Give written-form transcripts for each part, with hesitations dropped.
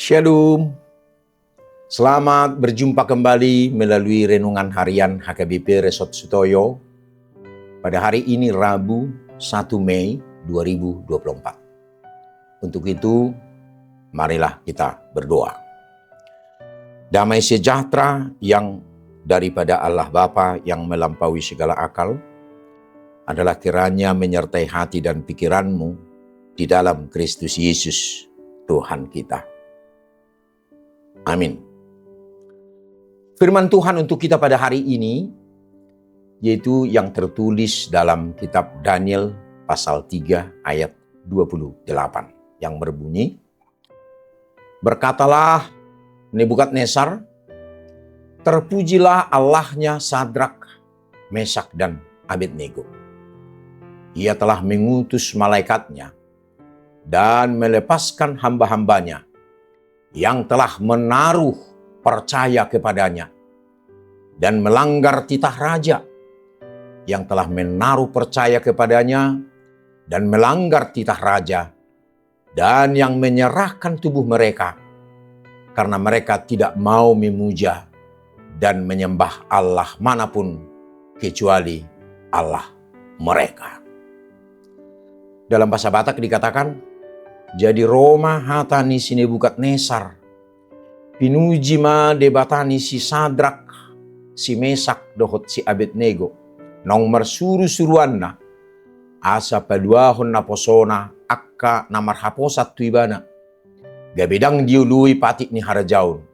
Shalom, selamat berjumpa kembali melalui Renungan Harian HKBP Resort Sutoyo pada hari ini Rabu 1 Mei 2024. Untuk itu, marilah kita berdoa. Damai sejahtera yang daripada Allah Bapa yang melampaui segala akal adalah kiranya menyertai hati dan pikiranmu di dalam Kristus Yesus Tuhan kita. Amin. Firman Tuhan untuk kita pada hari ini, yaitu yang tertulis dalam kitab Daniel pasal 3 ayat 28, yang berbunyi, "Berkatalah Nebukadnezar, terpujilah Allahnya Sadrak, Mesak, dan Abednego. Ia telah mengutus malaikatnya dan melepaskan hamba-hambanya yang telah menaruh percaya kepadanya dan melanggar titah raja, yang telah menaruh percaya kepadanya dan melanggar titah raja, dan yang menyerahkan tubuh mereka karena mereka tidak mau memuja dan menyembah Allah manapun kecuali Allah mereka." Dalam bahasa Batak dikatakan, "Jadi Roma hatani si Nebukadnezar, pinuji ma debatani si Sadrak, si Mesak, dohot si Abednego, nong marsuru-suruanna, asa paduahon na posona, akka namarhaposat tuibana, gabedang diului patik ni harajaun,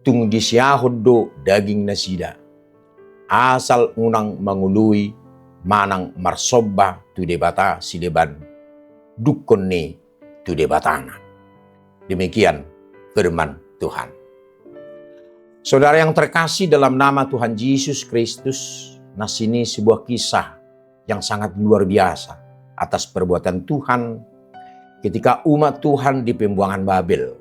tung disyahod do daging nasida, asal unang mangului, manang marsobba tu debata si deban, dukon ni tu debatana." Demikian firman Tuhan. Saudara yang terkasih dalam nama Tuhan Yesus Kristus, nah sini sebuah kisah yang sangat luar biasa atas perbuatan Tuhan ketika umat Tuhan di pembuangan Babel.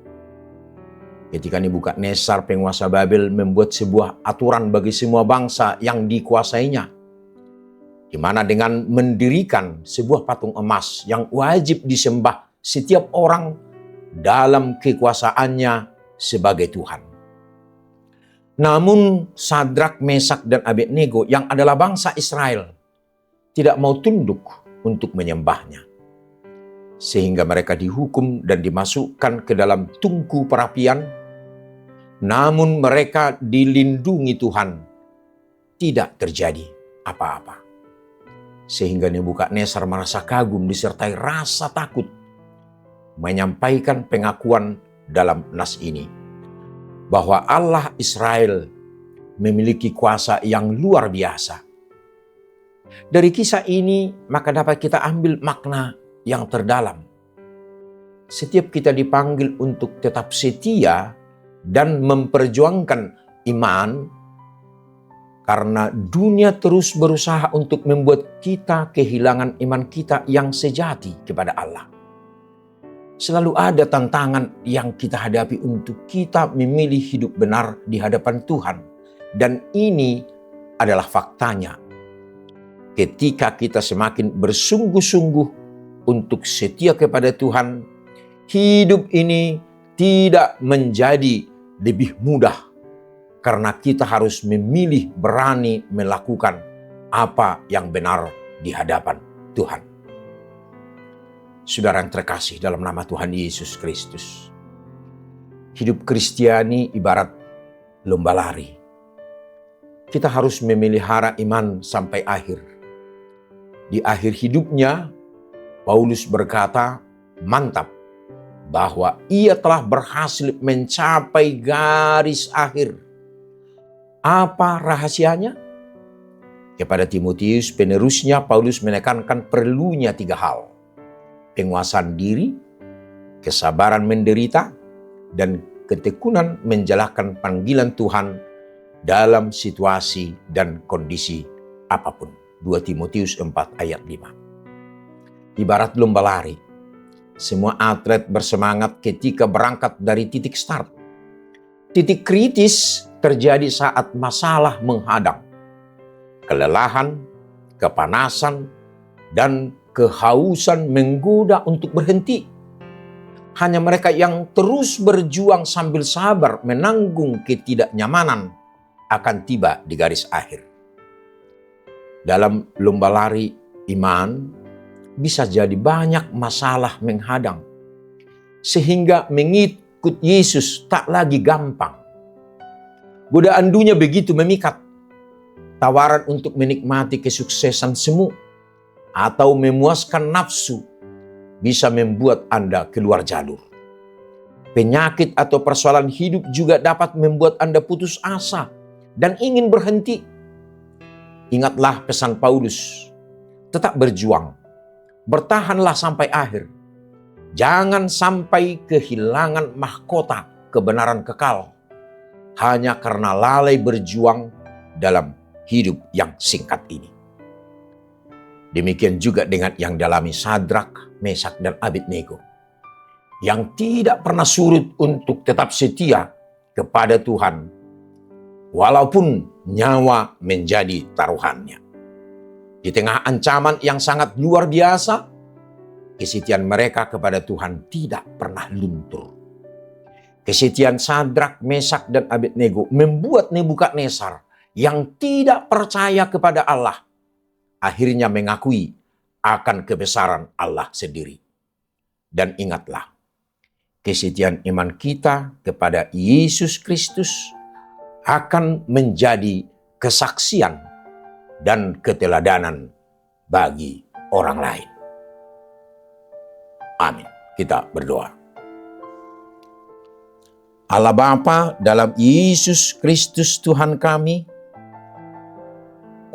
Ketika Nebukadnezar penguasa Babel membuat sebuah aturan bagi semua bangsa yang dikuasainya, di mana dengan mendirikan sebuah patung emas yang wajib disembah setiap orang dalam kekuasaannya sebagai Tuhan. Namun Sadrak, Mesak, dan Abednego yang adalah bangsa Israel tidak mau tunduk untuk menyembahnya. Sehingga mereka dihukum dan dimasukkan ke dalam tungku perapian. Namun mereka dilindungi Tuhan. Tidak terjadi apa-apa. Sehingga Nebukadnezar merasa kagum disertai rasa takut menyampaikan pengakuan dalam nas ini bahwa Allah Israel memiliki kuasa yang luar biasa. Dari kisah ini maka dapat kita ambil makna yang terdalam. Setiap kita dipanggil untuk tetap setia dan memperjuangkan iman, karena dunia terus berusaha untuk membuat kita kehilangan iman kita yang sejati kepada Allah. Selalu ada tantangan yang kita hadapi untuk kita memilih hidup benar di hadapan Tuhan. Dan ini adalah faktanya. Ketika kita semakin bersungguh-sungguh untuk setia kepada Tuhan, hidup ini tidak menjadi lebih mudah. Karena kita harus memilih berani melakukan apa yang benar di hadapan Tuhan. Saudara yang terkasih dalam nama Tuhan Yesus Kristus, hidup Kristiani ibarat lomba lari. Kita harus memelihara iman sampai akhir. Di akhir hidupnya, Paulus berkata, mantap, bahwa ia telah berhasil mencapai garis akhir. Apa rahasianya? Kepada Timotius penerusnya, Paulus menekankan perlunya 3 hal. Penguasaan diri, kesabaran menderita, dan ketekunan menjalankan panggilan Tuhan dalam situasi dan kondisi apapun. 2 Timotius 4 ayat 5. Ibarat lomba lari, semua atlet bersemangat ketika berangkat dari titik start. Titik kritis terjadi saat masalah menghadang. Kelelahan, kepanasan, dan kehausan menggoda untuk berhenti. hanya mereka yang terus berjuang sambil sabar menanggung ketidaknyamanan akan tiba di garis akhir. Dalam lomba lari iman, bisa jadi banyak masalah menghadang, sehingga mengikut Yesus tak lagi gampang. Godaan dunia begitu memikat. Tawaran untuk menikmati kesuksesan semu atau memuaskan nafsu bisa membuat Anda keluar jalur. Penyakit atau persoalan hidup juga dapat membuat Anda putus asa dan ingin berhenti. Ingatlah pesan Paulus, tetap berjuang, bertahanlah sampai akhir. Jangan sampai kehilangan mahkota kebenaran kekal hanya karena lalai berjuang dalam hidup yang singkat ini. Demikian juga dengan yang dialami Sadrak, Mesak, dan Abednego, yang tidak pernah surut untuk tetap setia kepada Tuhan, walaupun nyawa menjadi taruhannya. Di tengah ancaman yang sangat luar biasa, kesetiaan mereka kepada Tuhan tidak pernah luntur. Kesetiaan Sadrak, Mesak, dan Abednego membuat Nebukadnezar yang tidak percaya kepada Allah akhirnya mengakui akan kebesaran Allah sendiri. Dan ingatlah, kesetiaan iman kita kepada Yesus Kristus akan menjadi kesaksian dan keteladanan bagi orang lain. Amin. Kita berdoa. Allah Bapa, dalam Yesus Kristus Tuhan kami,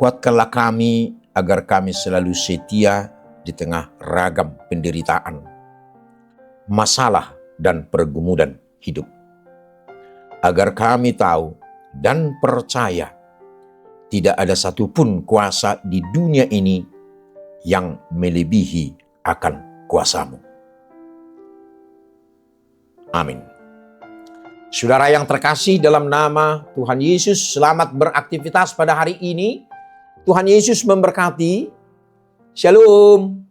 kuatkanlah kami agar kami selalu setia di tengah ragam penderitaan, masalah, dan pergumulan hidup. Agar kami tahu dan percaya tidak ada satupun kuasa di dunia ini yang melebihi akan kuasa-Mu. Amin. Saudara yang terkasih, dalam nama Tuhan Yesus, selamat beraktivitas pada hari ini. Tuhan Yesus memberkati. Shalom.